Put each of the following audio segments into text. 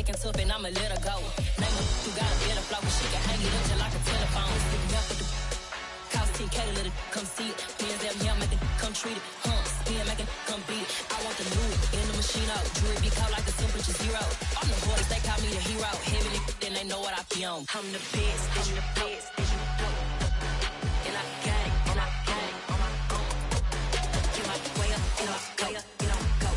acting tough and I'ma let her go. Name her, you got a better flow, but she can hang it up just like a telephone. Cost 10K to let it come see it. Hands up here, make it come treat it. Spin, make it come beat it. I want the new in the machine out. Jewelry be caught like the temperature zero. I'm the boys, they call me the hero. Heavy then they know what I be on. I'm the best, I'm the best, and you know. And I got it, and I got it on my own. Get my way up, and I go, and I go.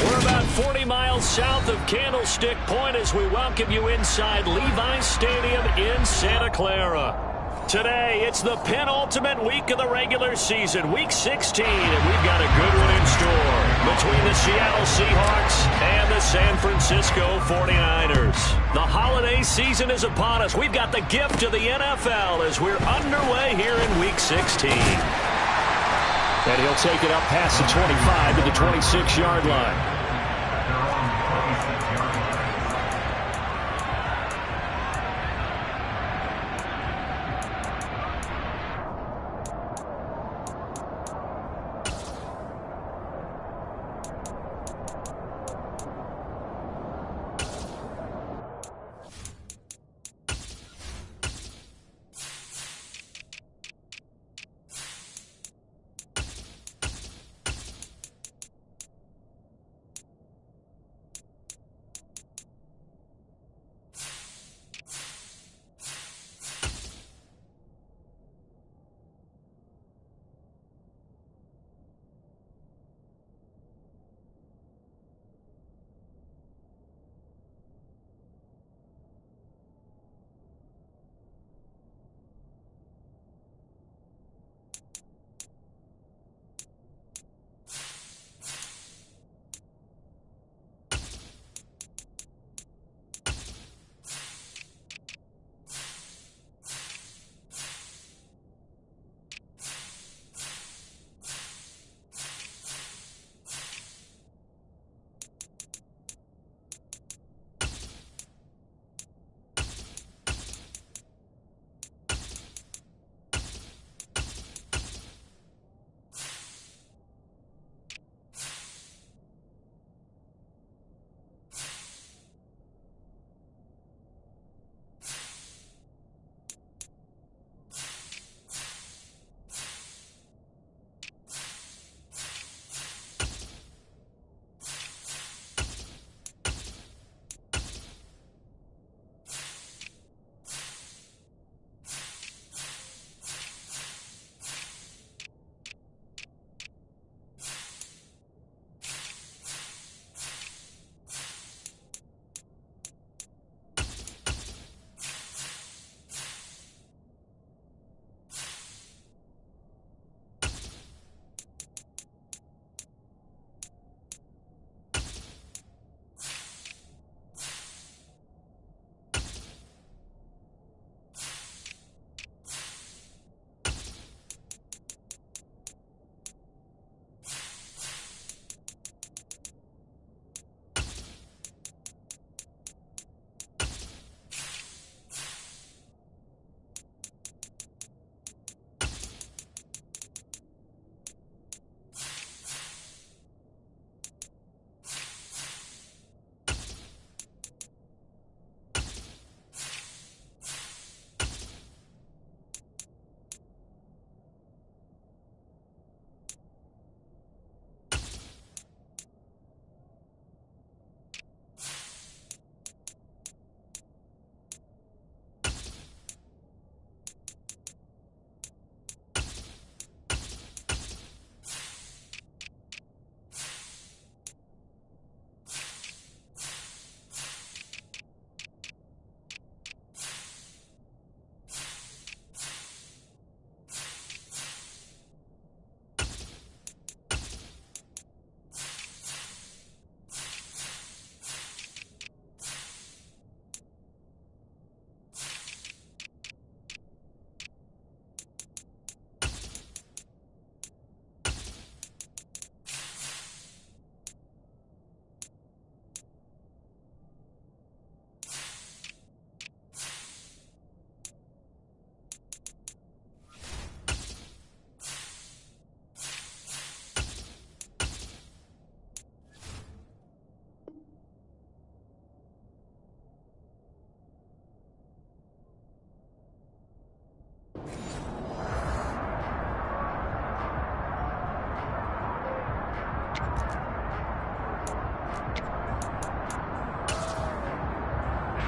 We're about 40 miles south of Candlestick Point as we welcome you inside Levi's Stadium in Santa Clara. Today, it's the penultimate week of the regular season, week 16, and we've got a good one in store between the Seattle Seahawks and the San Francisco 49ers. The holiday season is upon us. We've got the gift of the NFL as we're underway here in week 16. And he'll take it up past the 25 to the 26-yard line.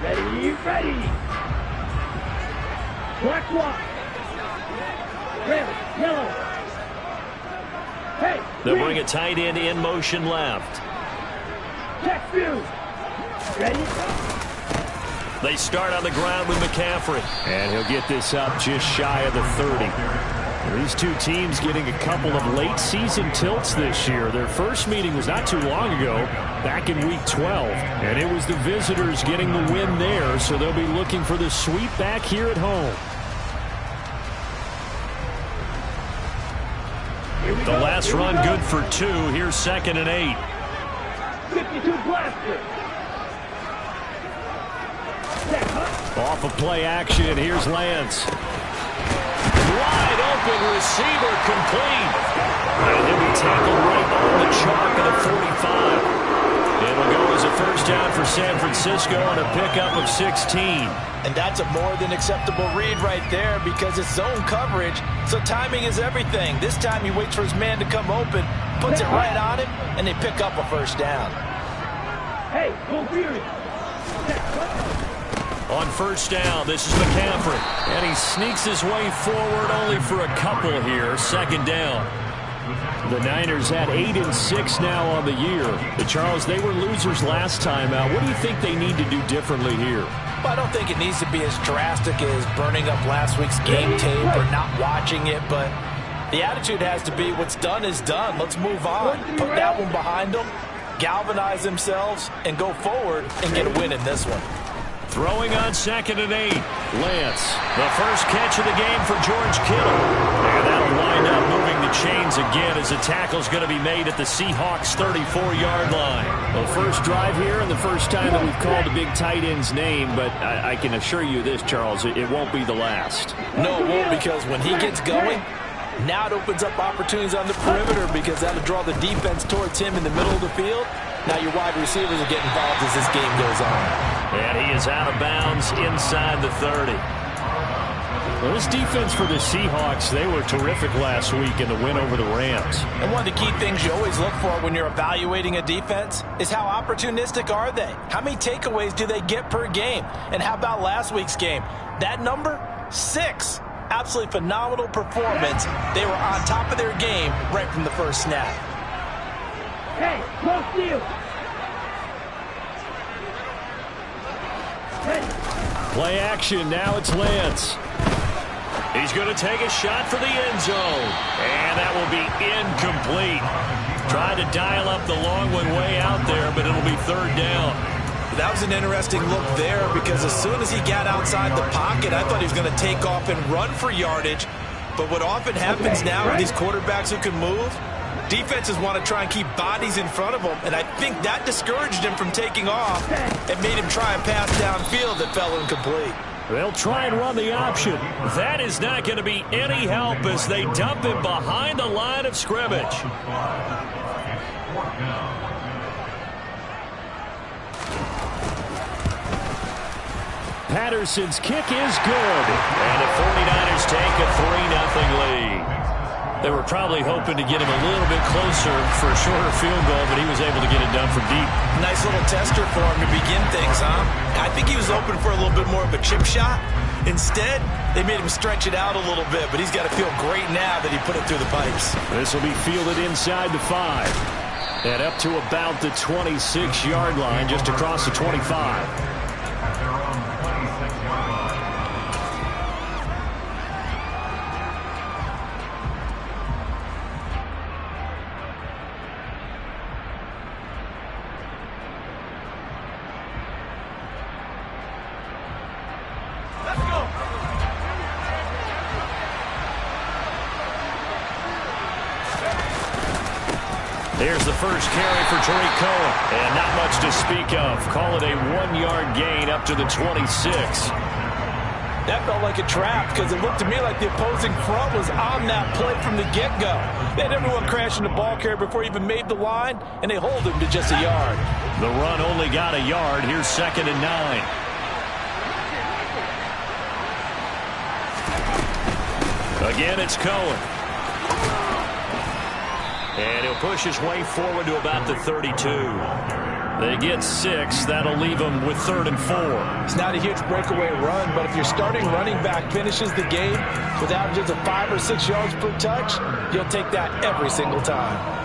Ready, ready. Black one. Red, yellow. Hey, They'll green. bring a tight end in motion left. Check view. Ready? They start on the ground with McCaffrey. And he'll get this up just shy of the 30. These two teams getting a couple of late season tilts this year. Their first meeting was not too long ago, back in week 12. And it was the visitors getting the win there, so they'll be looking for the sweep back here at home. The last run good for 2. Here's 2nd and 8. 52 blaster. Off of play action, here's Lance. Wide open receiver complete. And he'll be tackled right on the chalk of the 45. It'll go as a first down for San Francisco on a pickup of 16. And that's a more than acceptable read right there because it's zone coverage, so timing is everything. This time he waits for his man to come open, puts it right on him, and they pick up a first down. Hey, go Fury. On first down, this is McCaffrey. And he sneaks his way forward only for a couple here. 2nd down. The Niners at 8-6 now on the year. But Charles, they were losers last time out. What do you think they need to do differently here? Well, I don't think it needs to be as drastic as burning up last week's game tape or not watching it, but the attitude has to be what's done is done. Let's move on. Put that one behind them, galvanize themselves, and go forward and get a win in this one. Throwing on 2nd and 8. Lance, the first catch of the game for George Kittle. And that'll wind up moving the chains again as the tackle's going to be made at the Seahawks 34-yard line. Well, first drive here and the first time that we've called a big tight end's name, but I can assure you this, Charles, it won't be the last. No, it won't, because when he gets going, now it opens up opportunities on the perimeter because that'll draw the defense towards him in the middle of the field. Now your wide receivers will get involved as this game goes on. And he is out of bounds inside the 30. Well, this defense for the Seahawks, they were terrific last week in the win over the Rams. And one of the key things you always look for when you're evaluating a defense is how opportunistic are they? How many takeaways do they get per game? And how about last week's game? That number, 6. Absolutely phenomenal performance. They were on top of their game right from the first snap. Hey, close deal. Play action, now it's Lance. He's going to take a shot for the end zone. And that will be incomplete. Tried to dial up the long one way out there, but it'll be 3rd down. That was an interesting look there because as soon as he got outside the pocket, I thought he was going to take off and run for yardage. But what often happens now with these quarterbacks who can move, defenses want to try and keep bodies in front of them, and I think that discouraged him from taking off and made him try a pass downfield that fell incomplete. They'll try and run the option. That is not going to be any help as they dump him behind the line of scrimmage. Patterson's kick is good. And the 49ers take a 3-0 lead. They were probably hoping to get him a little bit closer for a shorter field goal, but he was able to get it done from deep. Nice little tester for him to begin things, huh? I think he was open for a little bit more of a chip shot. Instead, they made him stretch it out a little bit, but he's got to feel great now that he put it through the pipes. This will be fielded inside the 5. And up to about the 26-yard line, just across the 25. Here's the first carry for Tariq Cohen. And not much to speak of. Call it a 1-yard gain up to the 26. That felt like a trap because it looked to me like the opposing front was on that play from the get-go. They had everyone crashing the ball carrier before he even made the line, and they hold him to just a yard. The run only got a yard. Here's 2nd and 9. Again, it's Cohen. And he'll push his way forward to about the 32. They get 6. That'll leave them with 3rd and 4. It's not a huge breakaway run, but if your starting running back finishes the game with averages of 5 or 6 yards per touch, you'll take that every single time.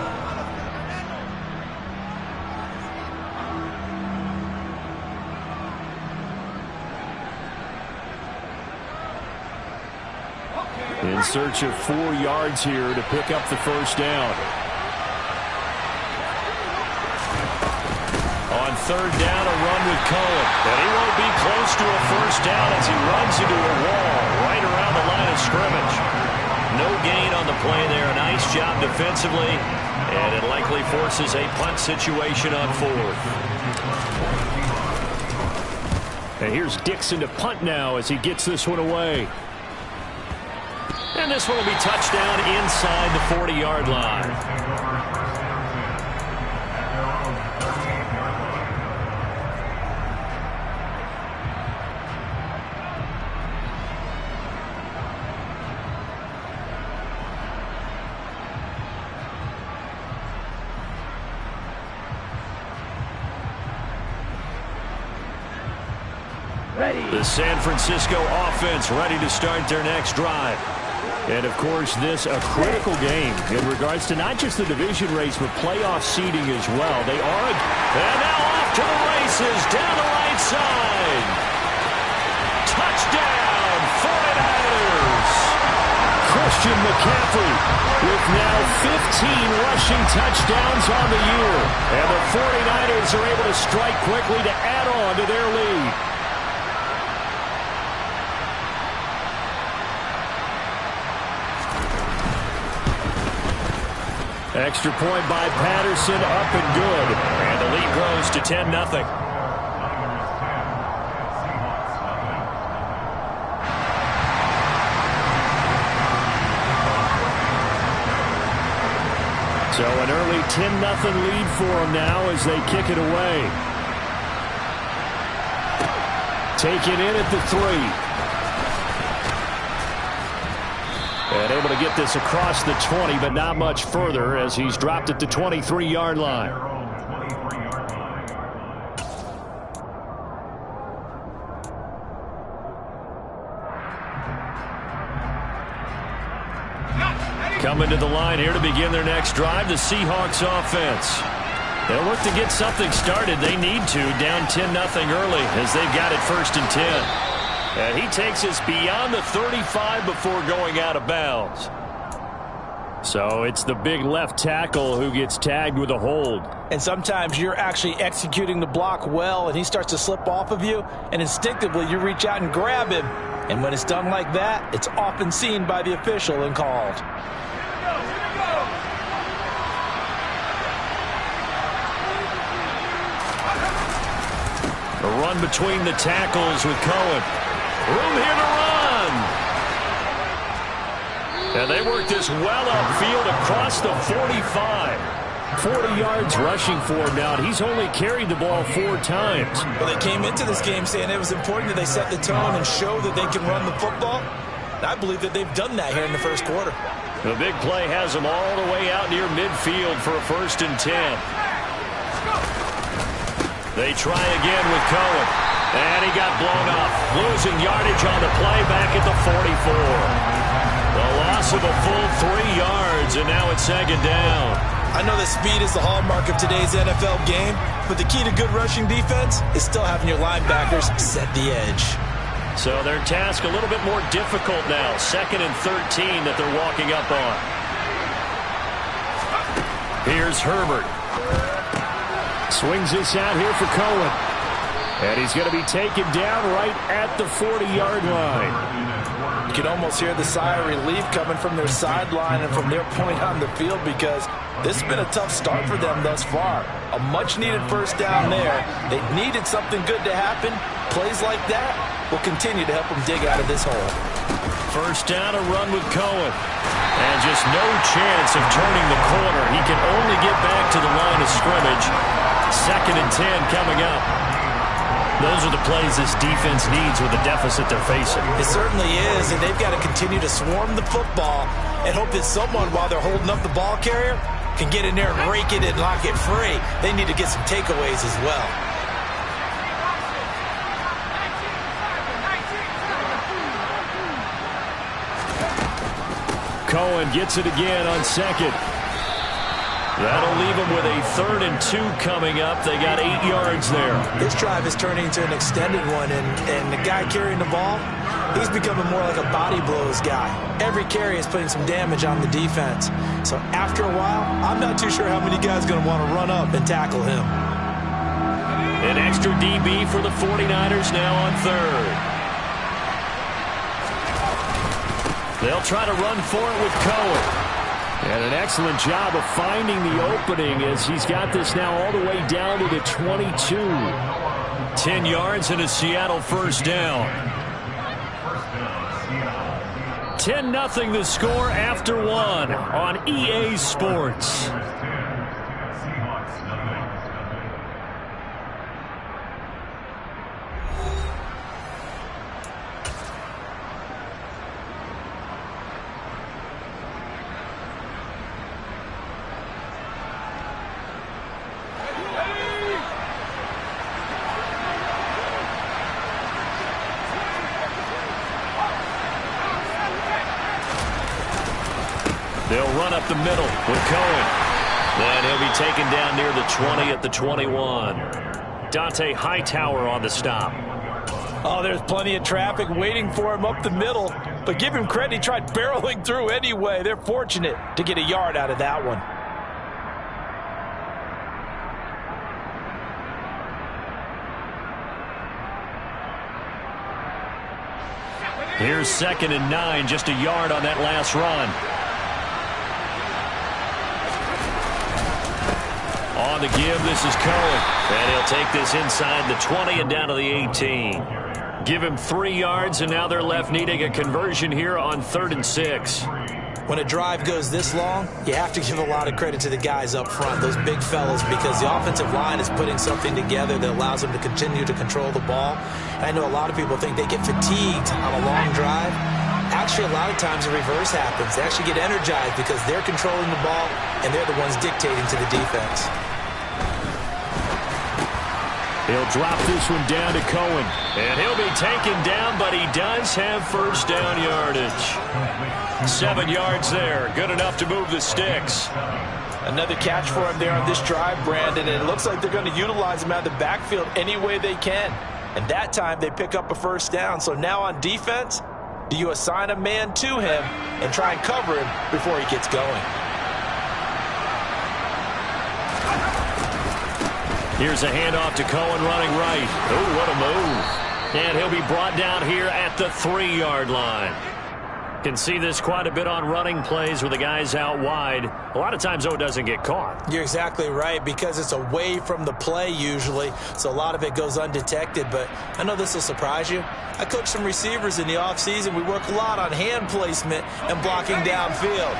In search of 4 yards here to pick up the first down. On 3rd down, a run with Cohen. And he won't be close to a first down as he runs into a wall right around the line of scrimmage. No gain on the play there. Nice job defensively. And it likely forces a punt situation on 4th. And here's Dixon to punt now as he gets this one away. And this one will be touchdown inside the 40-yard line. The San Francisco offense ready to start their next drive. And, of course, this a critical game in regards to not just the division race, but playoff seeding as well. They are, and now off to the races down the right side. Touchdown, 49ers. Christian McCaffrey with now 15 rushing touchdowns on the year. And the 49ers are able to strike quickly to add on to their lead. Extra point by Patterson, up and good. And the lead grows to 10-0. So an early 10-0 lead for them now as they kick it away. Take it in at the 3. And able to get this across the 20, but not much further as he's dropped at the 23-yard line. Coming to the line here to begin their next drive, the Seahawks offense. They'll look to get something started. They need to, down 10-0 early as they've got it 1st and 10. And he takes us beyond the 35 before going out of bounds. So it's the big left tackle who gets tagged with a hold. And sometimes you're actually executing the block well, and he starts to slip off of you, and instinctively you reach out and grab him. And when it's done like that, it's often seen by the official and called. A run between the tackles with Cohen. Room here to run. And they work this well upfield across the 45. 40 yards rushing for him now. He's only carried the ball 4 times. Well, they came into this game saying it was important that they set the tone and show that they can run the football. And I believe that they've done that here in the first quarter. The big play has them all the way out near midfield for a 1st and 10. They try again with Cohen. And he got blown off. Losing yardage on the play back at the 44. The loss of a full 3 yards, and now it's 2nd down. I know that speed is the hallmark of today's NFL game, but the key to good rushing defense is still having your linebackers set the edge. So their task a little bit more difficult now. 2nd and 13 that they're walking up on. Here's Herbert. Swings this out here for Cohen. And he's going to be taken down right at the 40-yard line. You can almost hear the sigh of relief coming from their sideline and from their point on the field because this has been a tough start for them thus far. A much-needed first down there. They needed something good to happen. Plays like that will continue to help them dig out of this hole. First down, a run with Cohen. And just no chance of turning the corner. He can only get back to the line of scrimmage. 2nd and 10 coming up. Those are the plays this defense needs with the deficit they're facing. It certainly is, and they've got to continue to swarm the football and hope that someone, while they're holding up the ball carrier, can get in there and rake it and lock it free, they need to get some takeaways as well. Cohen gets it again on second. That'll leave them with a 3rd and 2 coming up. They got 8 yards there. This drive is turning into an extended one, and the guy carrying the ball, he's becoming more like a body blows guy. Every carry is putting some damage on the defense. So after a while, I'm not too sure how many guys are going to want to run up and tackle him. An extra DB for the 49ers now on 3rd. They'll try to run for it with Cohen. And an excellent job of finding the opening as he's got this now all the way down to the 22. 10 yards and a Seattle first down. 10-0 the score after 1 on EA Sports. They'll run up the middle with Cohen. Then he'll be taken down near the 20 at the 21. Dante Hightower on the stop. Oh, there's plenty of traffic waiting for him up the middle. But give him credit, he tried barreling through anyway. They're fortunate to get a yard out of that one. Here's 2nd and 9, just a yard on that last run. On the give, this is Cohen. And he'll take this inside the 20 and down to the 18. Give him 3 yards, and now they're left needing a conversion here on 3rd and 6. When a drive goes this long, you have to give a lot of credit to the guys up front, those big fellas, because the offensive line is putting something together that allows them to continue to control the ball. And I know a lot of people think they get fatigued on a long drive. Actually, a lot of times the reverse happens. They actually get energized because they're controlling the ball, and they're the ones dictating to the defense. He'll drop this one down to Cohen. And he'll be taken down, but he does have first down yardage. 7 yards there. Good enough to move the sticks. Another catch for him there on this drive, Brandon. And it looks like they're going to utilize him out of the backfield any way they can. And that time they pick up a first down. So now on defense, do you assign a man to him and try and cover him before he gets going? Here's a handoff to Cohen running right. Oh, what a move. And he'll be brought down here at the 3-yard line. Can see this quite a bit on running plays where the guy's out wide. A lot of times, though, it doesn't get caught. You're exactly right, because it's away from the play usually, so a lot of it goes undetected. But I know this will surprise you. I coach some receivers in the offseason. We work a lot on hand placement and blocking downfield.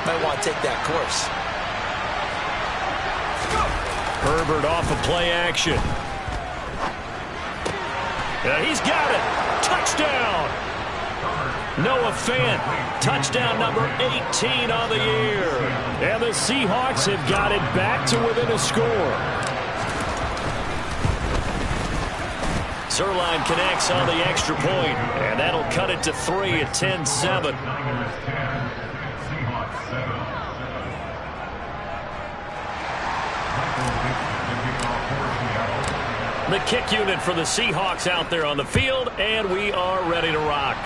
Might want to take that course. Herbert off of play action. Yeah, he's got it. Touchdown. Noah Fant, touchdown number 18 on the year. And the Seahawks have got it back to within a score. Zuerlein connects on the extra point, and that'll cut it to 3 at 10-7. The kick unit for the Seahawks out there on the field, and we are ready to rock.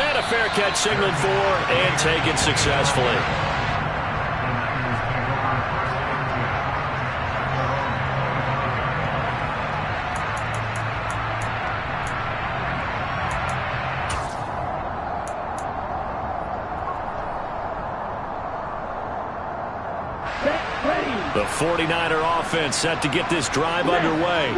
And a fair catch signaled for and taken successfully. The 49er offense set to get this drive underway.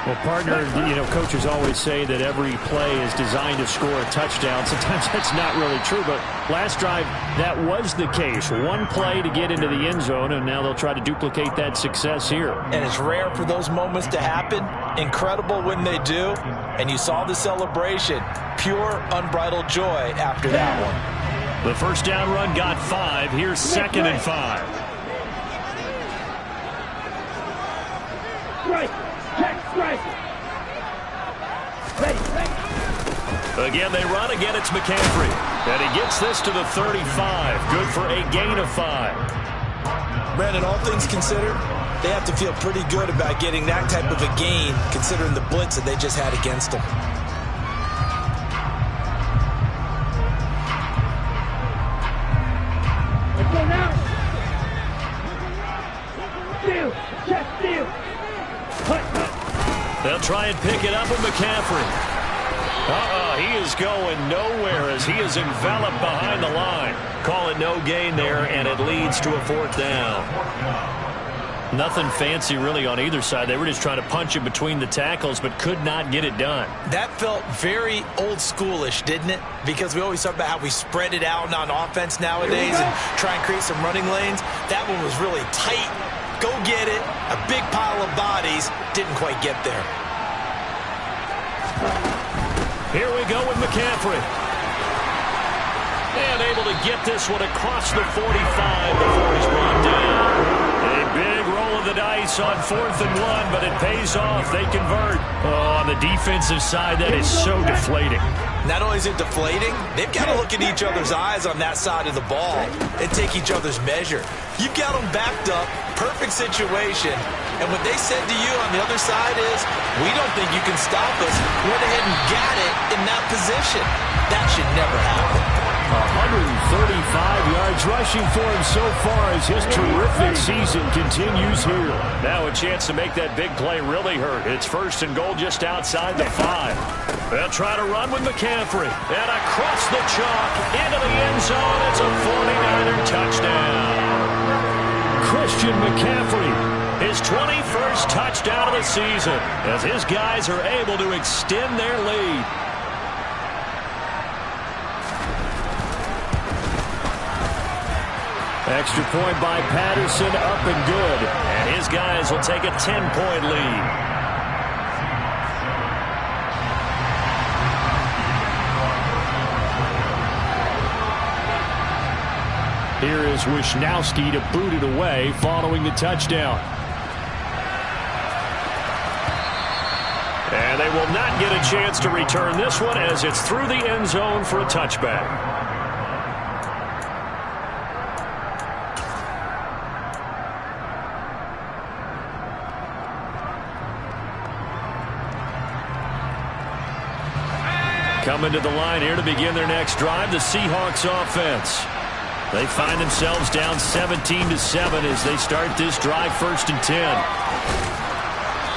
Well, partner, coaches always say that every play is designed to score a touchdown. Sometimes that's not really true, but last drive, that was the case. One play to get into the end zone, and now they'll try to duplicate that success here. And it's rare for those moments to happen. Incredible when they do. And you saw the celebration. Pure, unbridled joy after that one. The first down run got 5. Here's 2nd and 5. Strike. Check strike. Ready. Again, they run. Again, it's McCaffrey. And he gets this to the 35. Good for a gain of 5. Brandon, all things considered, they have to feel pretty good about getting that type of a gain, considering the blitz that they just had against them. Let's go now. Steal. Check steal. Hut. They'll try and pick it up with McCaffrey. He is going nowhere as he is enveloped behind the line. Call it no gain there, and it leads to a 4th down. Nothing fancy really on either side. They were just trying to punch it between the tackles, but could not get it done. That felt very old schoolish, didn't it? Because we always talk about how we spread it out on offense nowadays and try and create some running lanes. That one was really tight. Go get it. A big pile of bodies. Didn't quite get there. Here we go with McCaffrey. And able to get this one across the 45 before he's brought down. A big roll of the dice on 4th and 1, but it pays off. They convert. Oh, on the defensive side, that is so deflating. Not only is it deflating, they've got to look in each other's eyes on that side of the ball and take each other's measure. You've got them backed up, perfect situation, and what they said to you on the other side is, we don't think you can stop us. Went ahead and got it in that position. That should never happen. 135 yards rushing for him so far as his terrific season continues here. Now a chance to make that big play really hurt. It's 1st and goal just outside the 5. They'll try to run with McCaffrey. And across the chalk into the end zone. It's a 49er touchdown. Christian McCaffrey. His 21st touchdown of the season as his guys are able to extend their lead. Extra point by Patterson, up and good. And his guys will take a 10-point lead. Here is Wisnowski to boot it away following the touchdown. And they will not get a chance to return this one as it's through the end zone for a touchback. Coming to the line here to begin their next drive, the Seahawks offense. They find themselves down 17-7 as they start this drive, 1st and 10.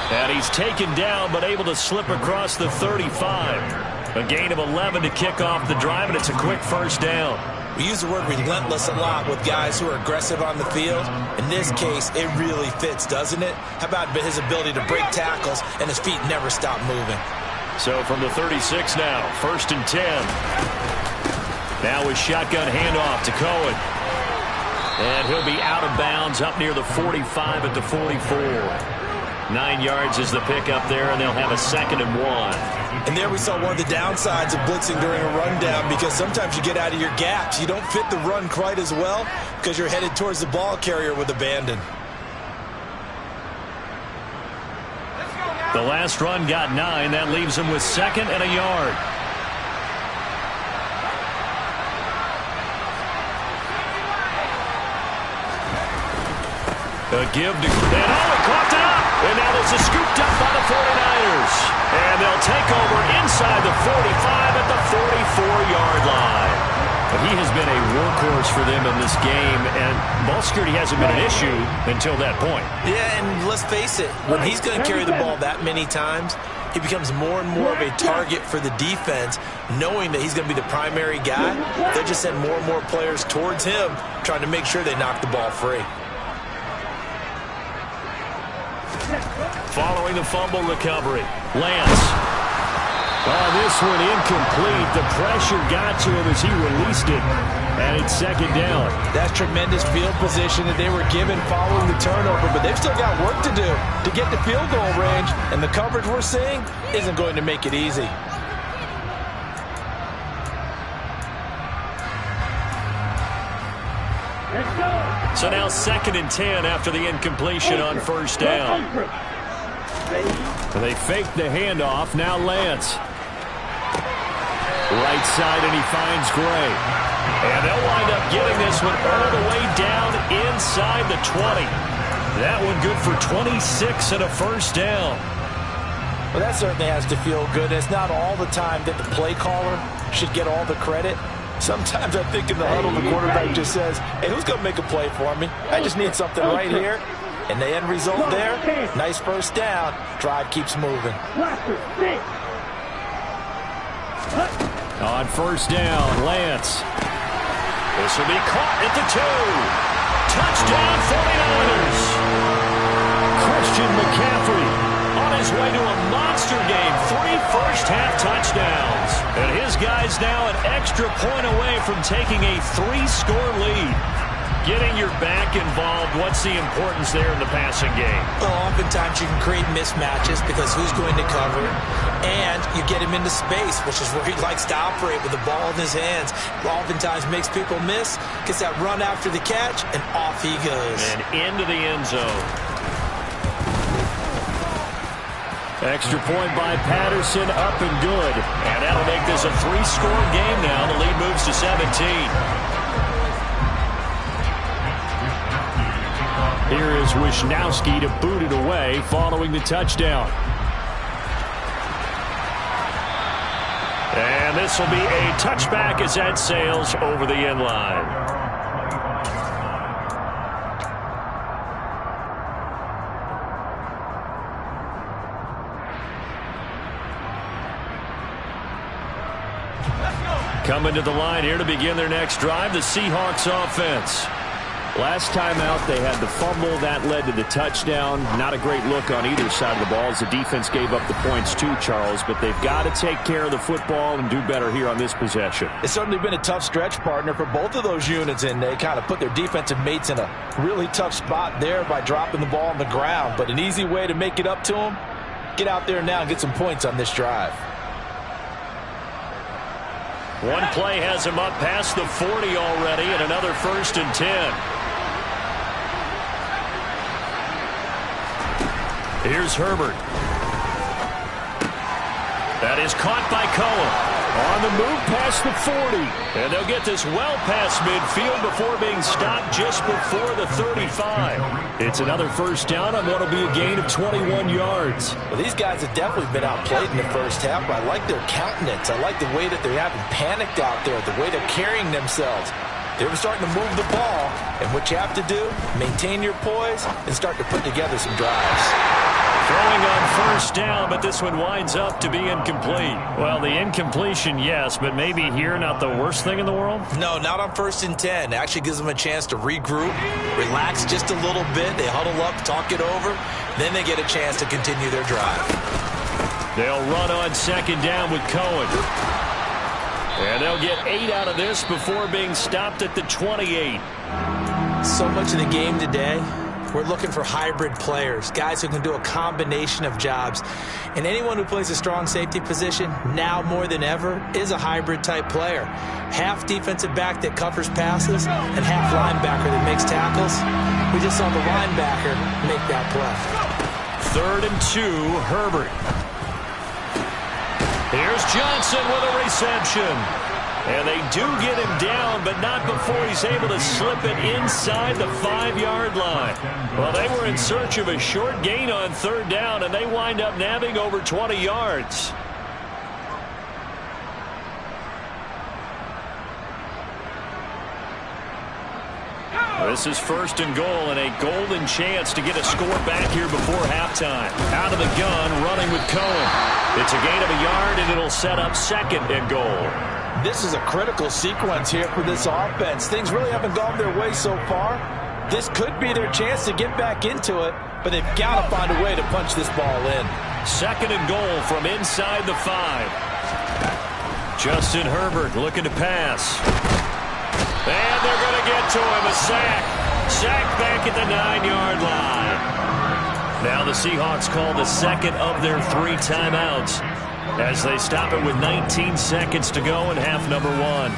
And he's taken down but able to slip across the 35. A gain of 11 to kick off the drive, and it's a quick 1st down. We use the word relentless a lot with guys who are aggressive on the field. In this case, it really fits, doesn't it? How about his ability to break tackles and his feet never stop moving? So from the 36 now, 1st and 10. Now with shotgun handoff to Cohen. And he'll be out of bounds up near the 45 at the 44. 9 yards is the pickup there, and they'll have a 2nd and 1. And there we saw one of the downsides of blitzing during a rundown, because sometimes you get out of your gaps. You don't fit the run quite as well because you're headed towards the ball carrier with abandon. The last run got 9. That leaves him with 2nd and a yard. A give to... And he caught it up! And now this is scooped up by the 49ers. And they'll take over inside the 45 at the 44-yard line. But he has been a workhorse for them in this game, and ball security hasn't been an issue until that point. Yeah, and let's face it, when he's going to carry the ball that many times, he becomes more and more of a target for the defense, knowing that he's going to be the primary guy. They just send more and more players towards him, trying to make sure they knock the ball free. Following the fumble recovery, Lance. Oh, this one incomplete. The pressure got to him as he released it. And it's 2nd down. That's tremendous field position that they were given following the turnover, but they've still got work to do to get the field goal range, and the coverage we're seeing isn't going to make it easy. Let's go. So now 2nd and 10 after the incompletion on first down. They fake the handoff. Now Lance. Right side, and he finds Gray. And they'll wind up getting this one all the way down inside the 20. That one good for 26 and a first down. Well, that certainly has to feel good. It's not all the time that the play caller should get all the credit. Sometimes I think in the huddle, the quarterback just says, hey, who's going to make a play for me? I just need something right here. And the end result there, nice first down. Drive keeps moving. On first down, Lance. This will be caught at the 2. Touchdown, 49ers. Christian McCaffrey on his way to a monster game. 3 first-half touchdowns. And his guys now an extra point away from taking a 3-score lead. Getting your back involved, what's the importance there in the passing game? Well, oftentimes you can create mismatches because who's going to cover it? And you get him into space, which is where he likes to operate with the ball in his hands. Oftentimes makes people miss, gets that run after the catch, and off he goes. And into the end zone. Extra point by Patterson, up and good. And that'll make this a 3-score game now. The lead moves to 17. Here is Wisnowski to boot it away following the touchdown. And this will be a touchback as that sails over the end line. Coming to the line here to begin their next drive, the Seahawks offense. Last time out, they had the fumble. That led to the touchdown. Not a great look on either side of the ball as the defense gave up the points too, Charles. But they've got to take care of the football and do better here on this possession. It's certainly been a tough stretch, partner, for both of those units, and they kind of put their defensive mates in a really tough spot there by dropping the ball on the ground. But an easy way to make it up to them, get out there now and get some points on this drive. One play has him up past the 40 already, and another 1st and 10. Here's Herbert. That is caught by Cohen. On the move past the 40. And they'll get this well past midfield before being stopped just before the 35. It's another first down on what will be a gain of 21 yards. Well, these guys have definitely been outplayed in the first half, but I like their countenance. I like the way that they haven't panicked out there, the way they're carrying themselves. They were starting to move the ball, and what you have to do, maintain your poise and start to put together some drives. Throwing on first down, but this one winds up to be incomplete. Well, the incompletion, yes, but maybe here not the worst thing in the world? No, not on 1st and 10. It actually gives them a chance to regroup, relax just a little bit. They huddle up, talk it over. Then they get a chance to continue their drive. They'll run on 2nd down with Cohen. And they'll get 8 out of this before being stopped at the 28. So much of the game today, we're looking for hybrid players, guys who can do a combination of jobs. And anyone who plays a strong safety position, now more than ever, is a hybrid type player. Half defensive back that covers passes and half linebacker that makes tackles. We just saw the linebacker make that play. 3rd and 2, Herbert. Here's Johnson with a reception. And they do get him down, but not before he's able to slip it inside the 5-yard line. Well, they were in search of a short gain on 3rd down, and they wind up nabbing over 20 yards. This is 1st and goal, and a golden chance to get a score back here before halftime. Out of the gun, running with Cohen. It's a gain of a yard, and it'll set up 2nd and goal. This is a critical sequence here for this offense. Things really haven't gone their way so far. This could be their chance to get back into it, but they've got to find a way to punch this ball in. 2nd and goal from inside the 5. Justin Herbert looking to pass. And they're going to get to him. A sack. Sack back at the 9-yard line. Now the Seahawks call the 2nd of their 3 timeouts as they stop it with 19 seconds to go in half number 1.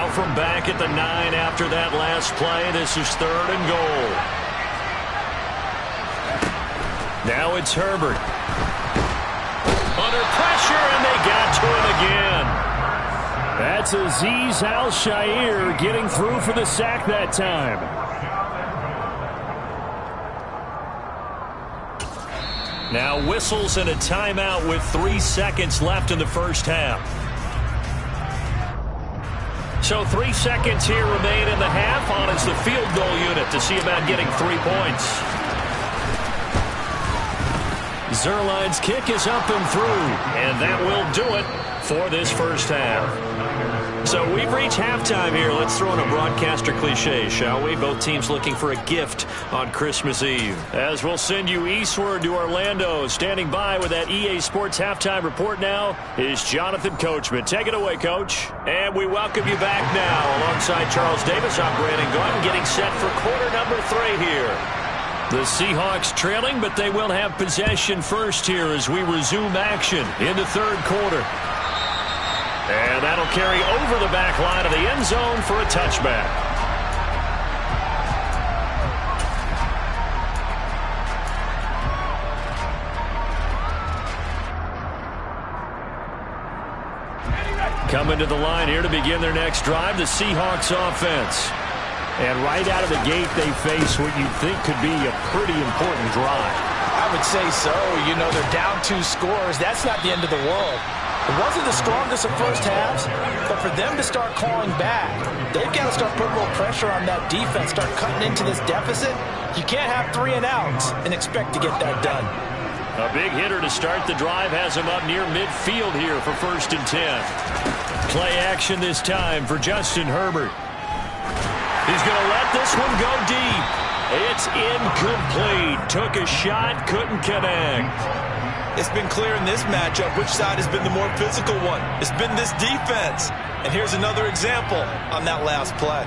Now from back at the 9 after that last play, this is 3rd and goal. Now it's Herbert. Under pressure, and they got to him again. That's Azeez Al-Shaair getting through for the sack that time. Now whistles and a timeout with 3 seconds left in the first half. So 3 seconds here remain in the half. On is the field goal unit to see about getting 3 points. Zuerlein's kick is up and through, and that will do it for this first half. So we've reached halftime here. Let's throw in a broadcaster cliche, shall we? Both teams looking for a gift on Christmas Eve. As we'll send you eastward to Orlando. Standing by with that EA Sports halftime report now is Jonathan Coachman. Take it away, Coach. And we welcome you back now. Alongside Charles Davis, I'm Brandon Gaudin, getting set for quarter number 3 here. The Seahawks trailing, but they will have possession first here as we resume action in the 3rd quarter. And that'll carry over the back line of the end zone for a touchback. Coming to the line here to begin their next drive, the Seahawks offense. And right out of the gate, they face what you'd think could be a pretty important drive. I would say so. You know, they're down 2 scores. That's not the end of the world. It wasn't the strongest of first halves, but for them to start clawing back, they've got to start putting a little pressure on that defense, start cutting into this deficit. You can't have 3 and outs and expect to get that done. A big hitter to start the drive has him up near midfield here for 1st and 10. Play action this time for Justin Herbert. He's going to let this one go deep. It's incomplete. Took a shot, couldn't connect. It's been clear in this matchup which side has been the more physical one. It's been this defense. And here's another example on that last play.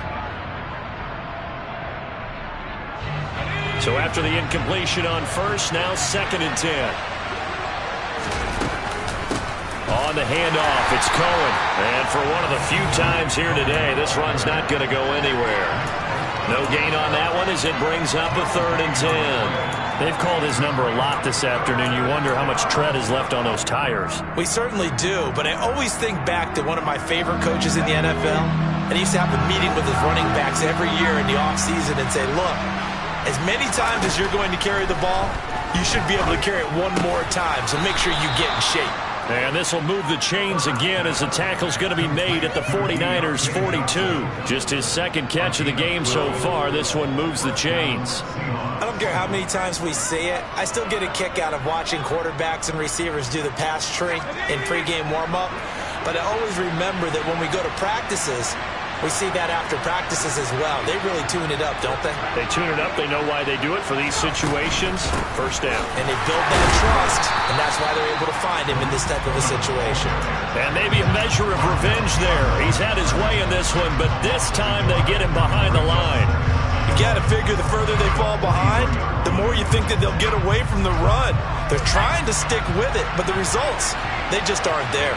So after the incompletion on 1st, now 2nd and 10. On the handoff, it's Cohen. And for one of the few times here today, this run's not going to go anywhere. No gain on that one as it brings up a 3rd and 10. They've called his number a lot this afternoon. You wonder how much tread is left on those tires. We certainly do, but I always think back to one of my favorite coaches in the NFL, and he used to have a meeting with his running backs every year in the offseason and say, look, as many times as you're going to carry the ball, you should be able to carry it 1 more time, so make sure you get in shape. And this will move the chains again as the tackle's going to be made at the 49ers 42. Just his 2nd catch of the game so far. This one moves the chains. I don't care how many times we see it. I still get a kick out of watching quarterbacks and receivers do the pass tree in pregame warm-up. But I always remember that when we go to practices, we see that after practices as well. They really tune it up, don't they? They tune it up. They know why they do it for these situations. 1st down. And they build that trust, and that's why they're able to find him in this type of a situation. And maybe a measure of revenge there. He's had his way in this one, but this time they get him behind the line. You got to figure the further they fall behind, the more you think that they'll get away from the run. They're trying to stick with it, but the results, they just aren't there.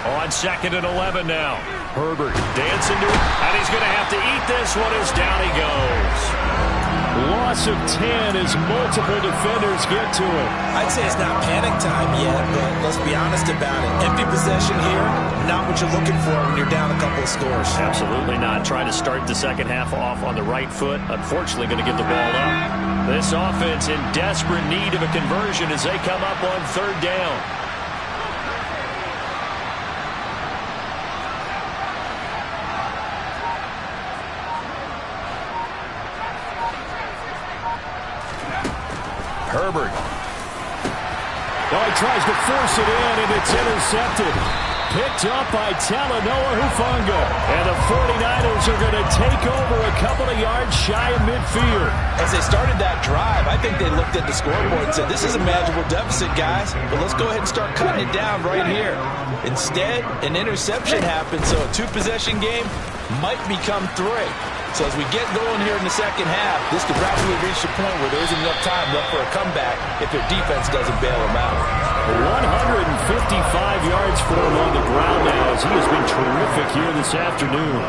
On 2nd and 11 now. Herbert dancing to it, and he's going to have to eat this one as down he goes. Loss of 10 as multiple defenders get to it. I'd say it's not panic time yet, but let's be honest about it. Empty possession here, not what you're looking for when you're down a couple of scores. Absolutely not. Trying to start the 2nd half off on the right foot. Unfortunately, going to give the ball up. This offense in desperate need of a conversion as they come up on 3rd down. Herbert. Well, he tries to force it in, and it's intercepted. Picked up by Talanoa Hufanga. And the 49ers are going to take over a couple of yards shy of midfield. As they started that drive, I think they looked at the scoreboard and said, this is a manageable deficit, guys, but let's go ahead and start cutting it down right here. Instead, an interception happened, so a 2-possession game might become 3. So as we get going here in the 2nd half, this could rapidly reach the point where there isn't enough time left for a comeback if their defense doesn't bail them out. 155 yards for him on the ground now, as he has been terrific here this afternoon.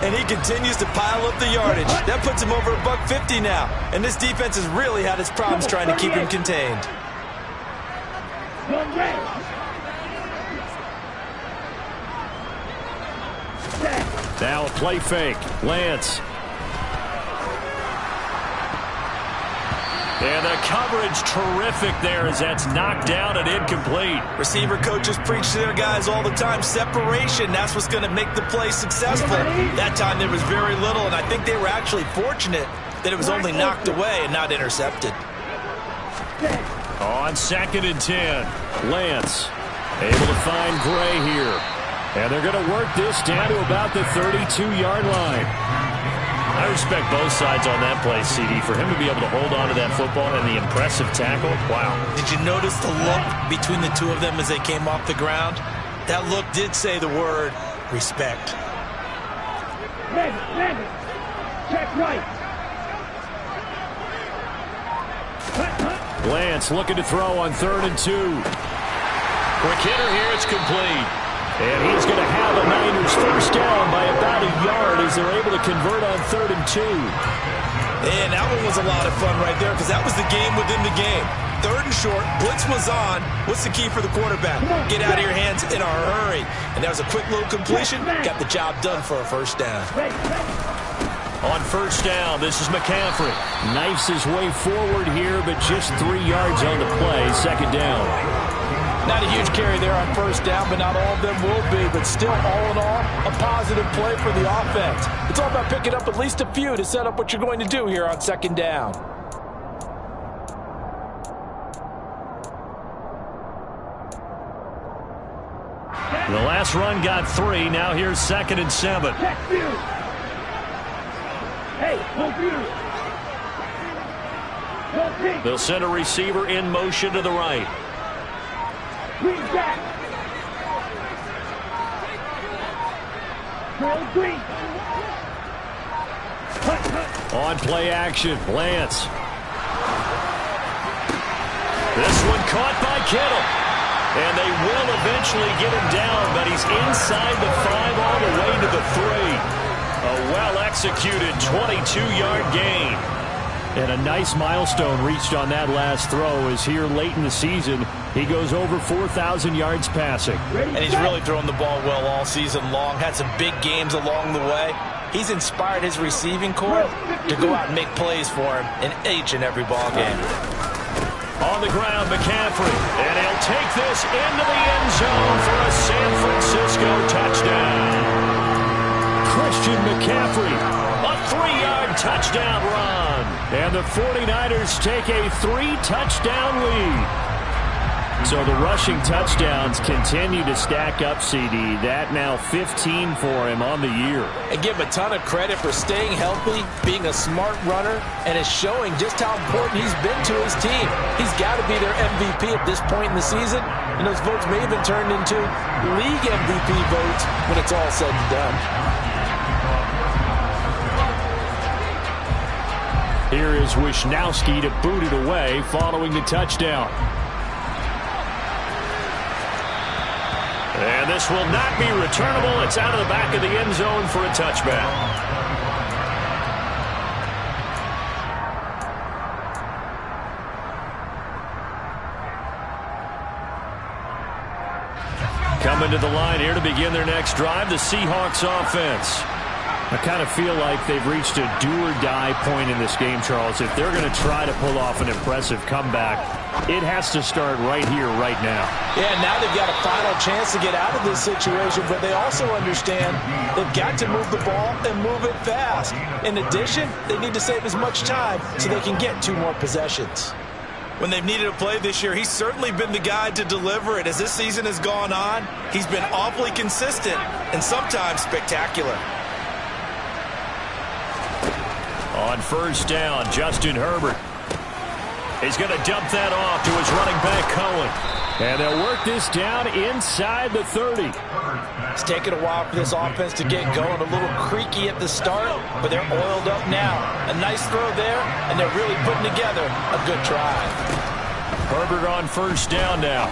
And he continues to pile up the yardage. That puts him over $150 now. And this defense has really had its problems trying to keep him contained. Now a play fake. Lance. And the coverage terrific there as that's knocked down and incomplete. Receiver coaches preach to their guys all the time. Separation, that's what's going to make the play successful. That time there was very little, and I think they were actually fortunate that it was only knocked away and not intercepted. On 2nd and 10, Lance able to find Gray here. And they're going to work this down to about the 32-yard line. I respect both sides on that play, CD. For him to be able to hold on to that football and the impressive tackle, wow. Did you notice the look between the two of them as they came off the ground? That look did say the word respect. Check right. Lance looking to throw on 3rd and 2. Quick hitter here, it's complete. And he's going to have the Niners first down by about a yard as they're able to convert on 3rd and 2. And that one was a lot of fun right there because that was the game within the game. 3rd and short, blitz was on. What's the key for the quarterback? Get out of your hands in a hurry. And that was a quick little completion. Got the job done for a first down. On 1st down, this is McCaffrey. Knifes his way forward here, but just 3 yards on the play. 2nd down. Not a huge carry there on 1st down, but not all of them will be. But still, all in all, a positive play for the offense. It's all about picking up at least a few to set up what you're going to do here on 2nd down. The last run got 3. Now here's 2nd and 7. They'll send a receiver in motion to the right. On play action, Lance. This one caught by Kittle. And they will eventually get him down, but he's inside the 5 all the way to the 3. A well-executed 22-yard gain. And a nice milestone reached on that last throw as here late in the season, he goes over 4,000 yards passing. And he's really thrown the ball well all season long. Had some big games along the way. He's inspired his receiving corps to go out and make plays for him in each and every ball game. On the ground, McCaffrey. And he'll take this into the end zone for a San Francisco touchdown. Christian McCaffrey. A 3-yard touchdown run. And the 49ers take a 3-touchdown lead. So the rushing touchdowns continue to stack up, CD. That now 15 for him on the year. And give him a ton of credit for staying healthy, being a smart runner, and is showing just how important he's been to his team. He's got to be their MVP at this point in the season, and those votes may have been turned into league MVP votes when it's all said and done. Here is Wisnowski to boot it away following the touchdown. And this will not be returnable. It's out of the back of the end zone for a touchback. Coming to the line here to begin their next drive, the Seahawks offense. I kind of feel like they've reached a do-or-die point in this game, Charles. If they're going to try to pull off an impressive comeback, it has to start right here, right now. Yeah, now they've got a final chance to get out of this situation, but they also understand they've got to move the ball and move it fast. In addition, they need to save as much time so they can get 2 more possessions. When they've needed a play this year, he's certainly been the guy to deliver it. As this season has gone on, he's been awfully consistent and sometimes spectacular. On 1st down, Justin Herbert. He's going to dump that off to his running back, Cohen. And they'll work this down inside the 30. It's taken a while for this offense to get going. A little creaky at the start, but they're oiled up now. A nice throw there, and they're really putting together a good drive. Herbert on first down now.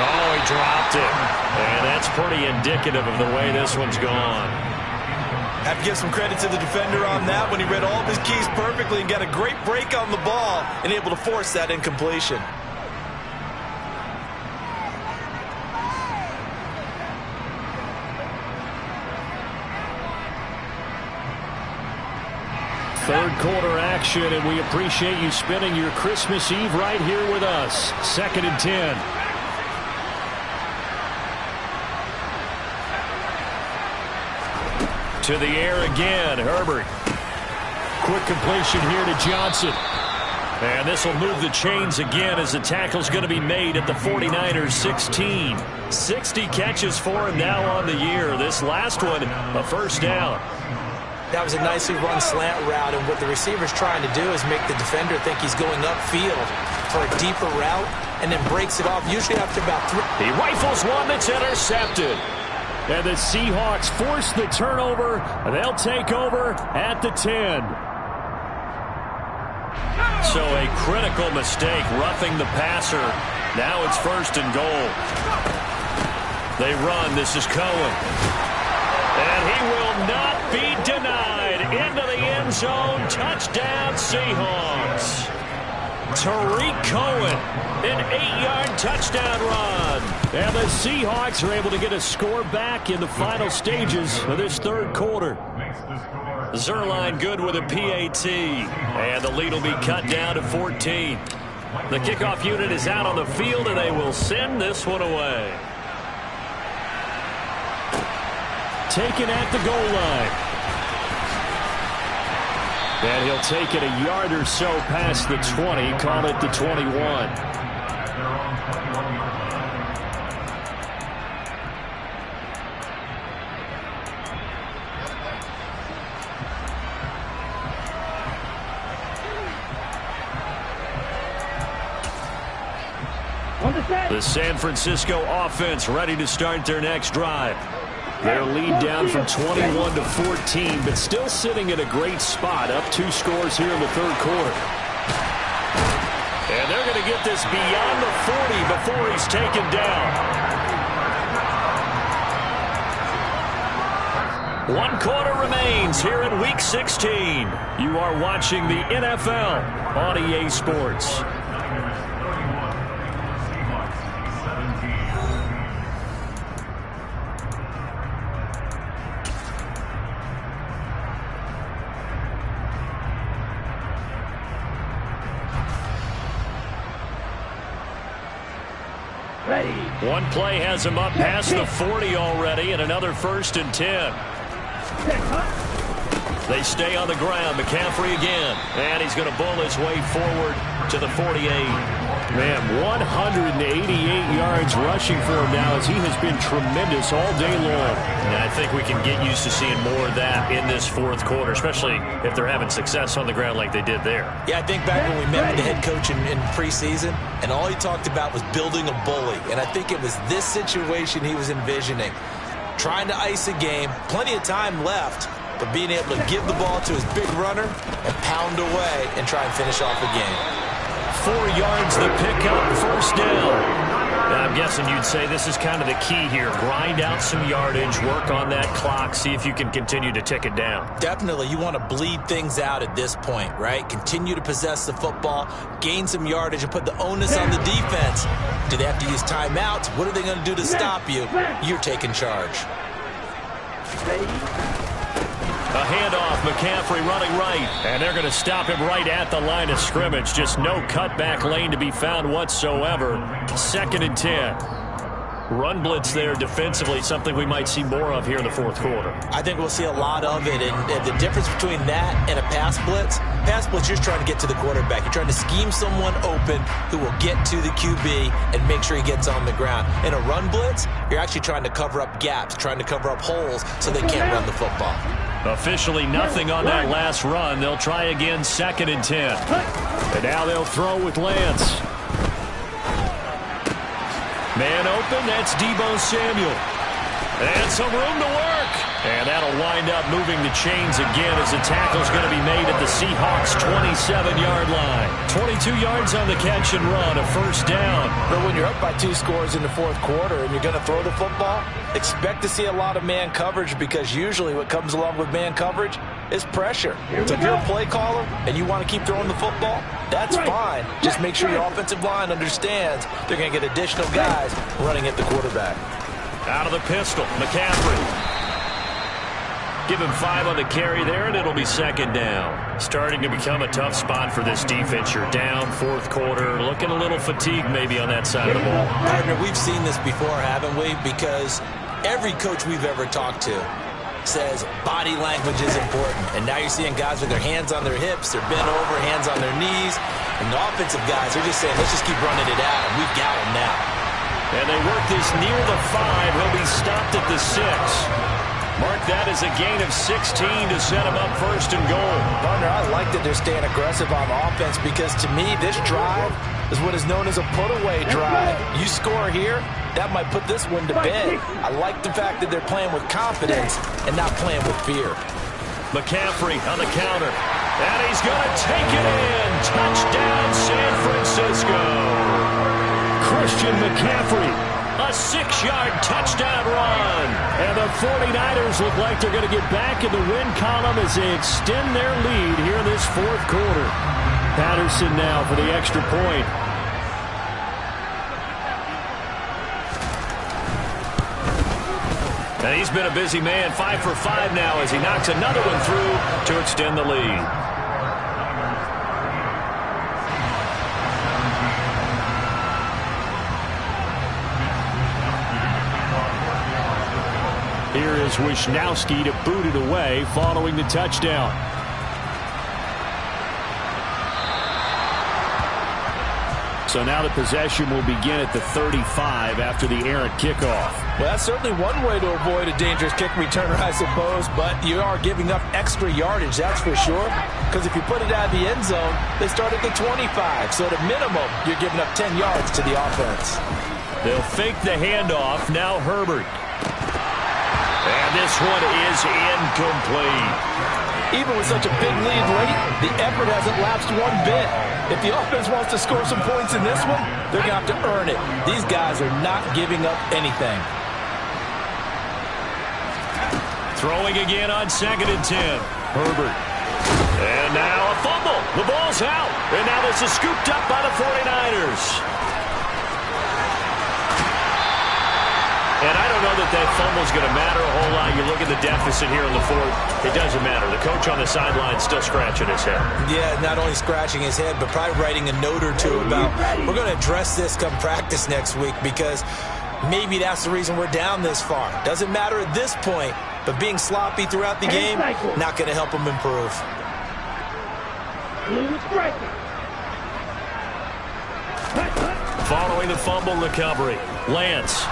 Oh, he dropped it. And that's pretty indicative of the way this one's gone. Have to give some credit to the defender on that when he read all of his keys perfectly and got a great break on the ball and able to force that incompletion. Third quarter action, and we appreciate you spending your Christmas Eve right here with us. 2nd and 10. To the air again, Herbert. Quick completion here to Johnson. And this will move the chains again as the tackle's going to be made at the 49ers 16. 60 catches for him now on the year. This last one, a first down. That was a nicely run slant route, and what the receiver's trying to do is make the defender think he's going upfield for a deeper route and then breaks it off, usually after about 3. He rifles one that's intercepted. And the Seahawks force the turnover. They'll take over at the 10. So a critical mistake, roughing the passer. Now it's 1st and goal. They run. This is Cohen. And he will not be denied. Into the end zone. Touchdown, Seahawks. Tariq Cohen, an 8-yard touchdown run. And the Seahawks are able to get a score back in the final stages of this third quarter. Zuerlein good with a PAT. And the lead will be cut down to 14. The kickoff unit is out on the field, and they will send this one away. Taken at the goal line. And he'll take it a yard or so past the 20, call it the 21. The San Francisco offense ready to start their next drive. Their lead down from 21 to 14, but still sitting at a great spot, up 2 scores here in the third quarter. And they're going to get this beyond the 40 before he's taken down. 1 quarter remains here in Week 16. You are watching the NFL on EA Sports. One play has him up past the 40 already, and another 1st and 10. They stay on the ground. McCaffrey again, and he's going to bull his way forward to the 48. Man, 188 yards rushing for him now as he has been tremendous all day long. And I think we can get used to seeing more of that in this fourth quarter, especially if they're having success on the ground like they did there. Yeah, I think back when we met with the head coach in preseason, and all he talked about was building a bully. And I think it was this situation he was envisioning. Trying to ice a game, plenty of time left, but being able to give the ball to his big runner and pound away and try and finish off the game. 4 yards the pickup, 1st down. Now, I'm guessing you'd say this is kind of the key here. Grind out some yardage, work on that clock, see if you can continue to tick it down. Definitely, you want to bleed things out at this point, right? Continue to possess the football, gain some yardage, and put the onus on the defense. Do they have to use timeouts? What are they going to do to stop you? You're taking charge. A handoff, McCaffrey running right, and they're going to stop him right at the line of scrimmage. Just no cutback lane to be found whatsoever. 2nd and 10. Run blitz there defensively, something we might see more of here in the fourth quarter. I think we'll see a lot of it, and the difference between that and a pass blitz, you're just trying to get to the quarterback. You're trying to scheme someone open who will get to the QB and make sure he gets on the ground. In a run blitz, you're actually trying to cover up gaps, trying to cover up holes so they can't run the football. Officially nothing on that last run. They'll try again, 2nd and 10. And now they'll throw with Lance. Man open, that's Deebo Samuel. And some room to work. And that'll wind up moving the chains again as the tackle's going to be made at the Seahawks' 27-yard line. 22 yards on the catch and run, a first down. But when you're up by 2 scores in the fourth quarter and you're going to throw the football, expect to see a lot of man coverage, because usually what comes along with man coverage is pressure. So if you're a play caller and you want to keep throwing the football, that's fine. Just make sure your offensive line understands they're going to get additional guys running at the quarterback. Out of the pistol, McCaffrey. Give him 5 on the carry there, and it'll be second down. Starting to become a tough spot for this defense. You're down fourth quarter, looking a little fatigued maybe on that side of the ball. Partner, we've seen this before, haven't we? Because every coach we've ever talked to says body language is important. And now you're seeing guys with their hands on their hips, they're bent over, hands on their knees. And the offensive guys are just saying, let's just keep running it at him. We've got him now. And they work this near the 5. He'll be stopped at the 6. Mark that as a gain of 16 to set him up first and goal. Partner, I like that they're staying aggressive on offense, because to me, this drive is what is known as a put-away drive. You score here, that might put this one to bed. I like the fact that they're playing with confidence and not playing with fear. McCaffrey on the counter. And he's going to take it in. Touchdown, San Francisco. Christian McCaffrey. A 6-yard touchdown run. And the 49ers look like they're going to get back in the win column as they extend their lead here in this fourth quarter. Patterson now for the extra point. And he's been a busy man, 5 for 5 now as he knocks another one through to extend the lead. Here is Wisnowski to boot it away following the touchdown. So now the possession will begin at the 35 after the errant kickoff. Well, that's certainly one way to avoid a dangerous kick returner, I suppose, but you are giving up extra yardage, that's for sure, because if you put it out of the end zone, they start at the 25, so at a minimum, you're giving up 10 yards to the offense. They'll fake the handoff, now Herbert. And this one is incomplete. Even with such a big lead late, the effort hasn't lapsed one bit. If the offense wants to score some points in this one, they're going to have to earn it. These guys are not giving up anything. Throwing again on 2nd and 10. Herbert. And now a fumble. The ball's out. And now this is scooped up by the 49ers. And I don't know that fumble's going to matter a whole lot. You look at the deficit here in the fourth, it doesn't matter. The coach on the sideline still scratching his head. Yeah, not only scratching his head, but probably writing a note or two about, we're going to address this come practice next week, because maybe that's the reason we're down this far. Doesn't matter at this point, but being sloppy throughout the game, not going to help him improve. Following the fumble recovery, Lance.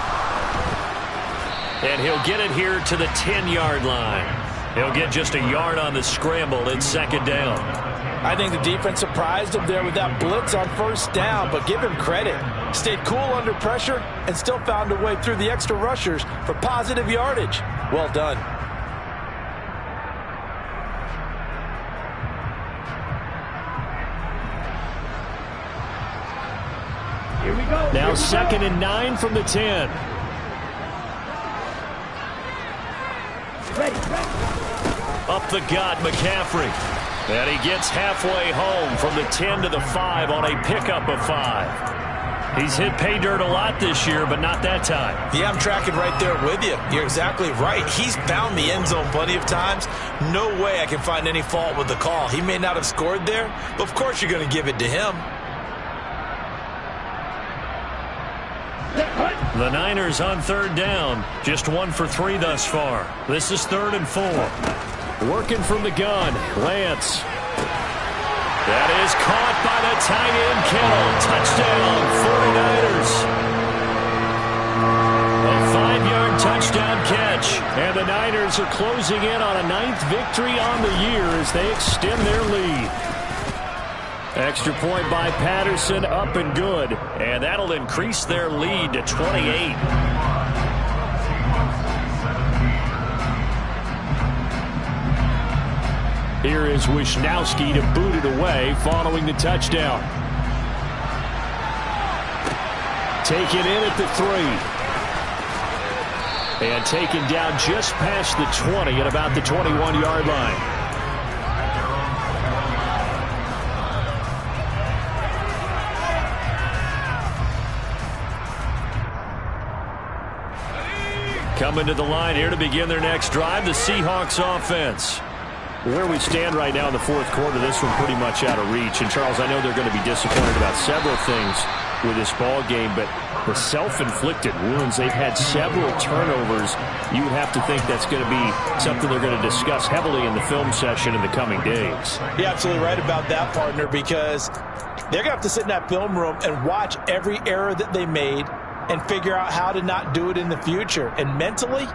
And he'll get it here to the 10-yard line. He'll get just a yard on the scramble in 2nd down. I think the defense surprised him there with that blitz on 1st down, but give him credit. Stayed cool under pressure and still found a way through the extra rushers for positive yardage. Well done. Here we go. Now 2nd and 9 from the 10. Up the gut, McCaffrey. And he gets halfway home from the 10 to the 5 on a pickup of 5. He's hit pay dirt a lot this year, but not that time. Yeah, I'm tracking right there with you. You're exactly right. He's found the end zone plenty of times. No way I can find any fault with the call. He may not have scored there, but of course you're going to give it to him. The Niners on 3rd down. Just 1 for 3 thus far. This is 3rd and 4. Working from the gun, Lance. That is caught by the tight end, Kittle. Touchdown, 49ers. A 5-yard touchdown catch. And the Niners are closing in on a 9th victory on the year as they extend their lead. Extra point by Patterson, up and good. And that'll increase their lead to 28. Here is Wisnowski to boot it away following the touchdown. Taken in at the 3. And taken down just past the 20 at about the 21-yard line. Coming to the line here to begin their next drive, the Seahawks offense. Where we stand right now in the fourth quarter, this one pretty much out of reach. And, Charles, I know they're going to be disappointed about several things with this ball game, but the self-inflicted wounds, they've had several turnovers. You have to think that's going to be something they're going to discuss heavily in the film session in the coming days. You're absolutely right about that, partner, because they're going to have to sit in that film room and watch every error that they made and figure out how to not do it in the future. And mentally,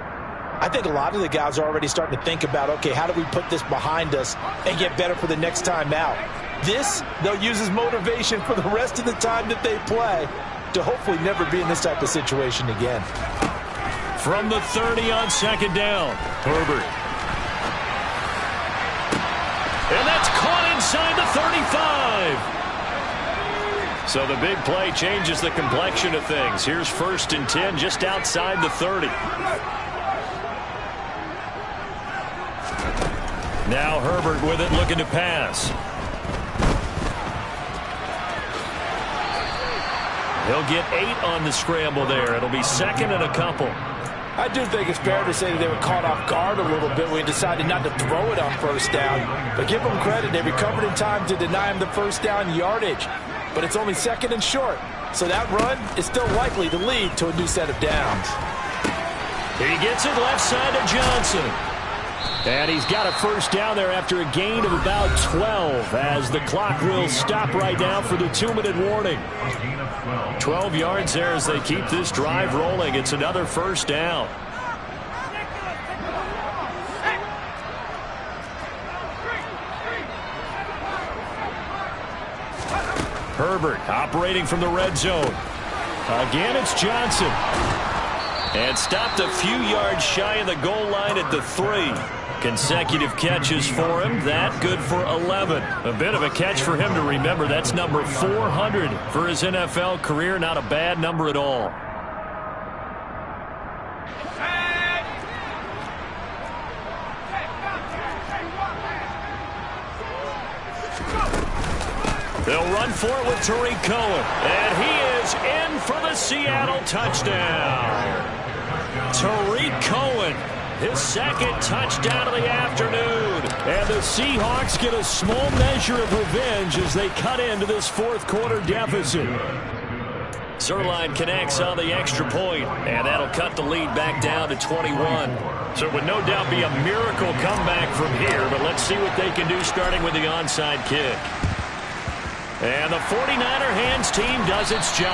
I think a lot of the guys are already starting to think about, okay, how do we put this behind us and get better for the next time out? This, they'll use as motivation for the rest of the time that they play to hopefully never be in this type of situation again. From the 30 on second down, Herbert. And that's caught inside the 35. So the big play changes the complexion of things. Here's 1st and 10 just outside the 30. Now Herbert with it, looking to pass. He'll get 8 on the scramble there. It'll be 2nd and a couple. I do think it's fair to say that they were caught off guard a little bit when we decided not to throw it on 1st down. But give them credit. They recovered in time to deny him the 1st down yardage. But it's only 2nd and short. So that run is still likely to lead to a new set of downs. He gets it left side to Johnson. And he's got a 1st down there after a gain of about 12 as the clock will stop right now for the 2-minute warning. 12 yards there as they keep this drive rolling. It's another 1st down. Herbert operating from the red zone. Again, it's Johnson. And stopped a few yards shy of the goal line at the 3. Consecutive catches for him. That good for 11. A bit of a catch for him to remember. That's number 400 for his NFL career. Not a bad number at all. They'll run for it with Tariq Cohen. And he is in for the Seattle touchdown. Tariq Cohen, his 2nd touchdown of the afternoon. And the Seahawks get a small measure of revenge as they cut into this 4th quarter deficit. Zuerlein connects on the extra point, and that'll cut the lead back down to 21. So it would no doubt be a miracle comeback from here, but let's see what they can do starting with the onside kick. And the 49er hands team does its job.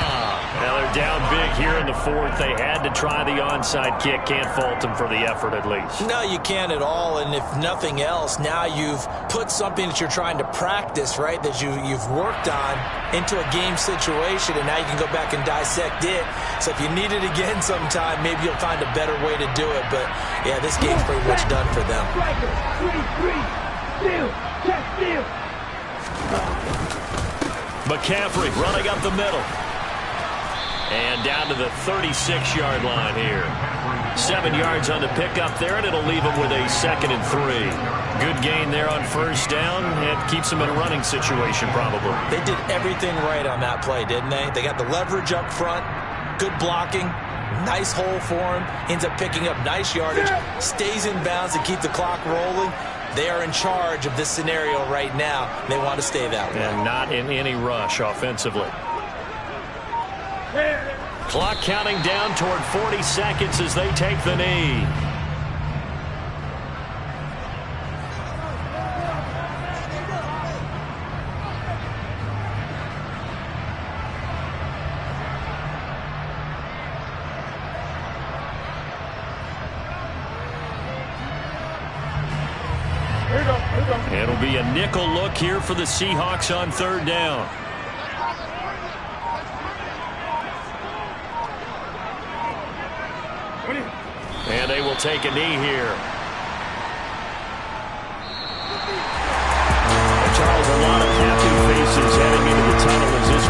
Now they're down big here in the 4th. They had to try the onside kick. Can't fault them for the effort at least. No, you can't at all. And if nothing else, now you've put something that you're trying to practice, right, that you've worked on into a game situation, and now you can go back and dissect it. So if you need it again sometime, maybe you'll find a better way to do it. But, yeah, this game's pretty much done for them. McCaffrey running up the middle. And down to the 36-yard line here. 7 yards on the pickup there, and it'll leave him with a 2nd and 3. Good gain there on 1st down. It keeps him in a running situation probably. They did everything right on that play, didn't they? They got the leverage up front, good blocking, nice hole for him, ends up picking up nice yardage, stays in bounds to keep the clock rolling. They are in charge of this scenario right now. They want to stay that way. And not in any rush offensively. Clock counting down toward 40 seconds as they take the knee. It'll be a nickel look here for the Seahawks on 3rd down. And they will take a knee here. Charles, a lot of happy faces heading into the tunnel as this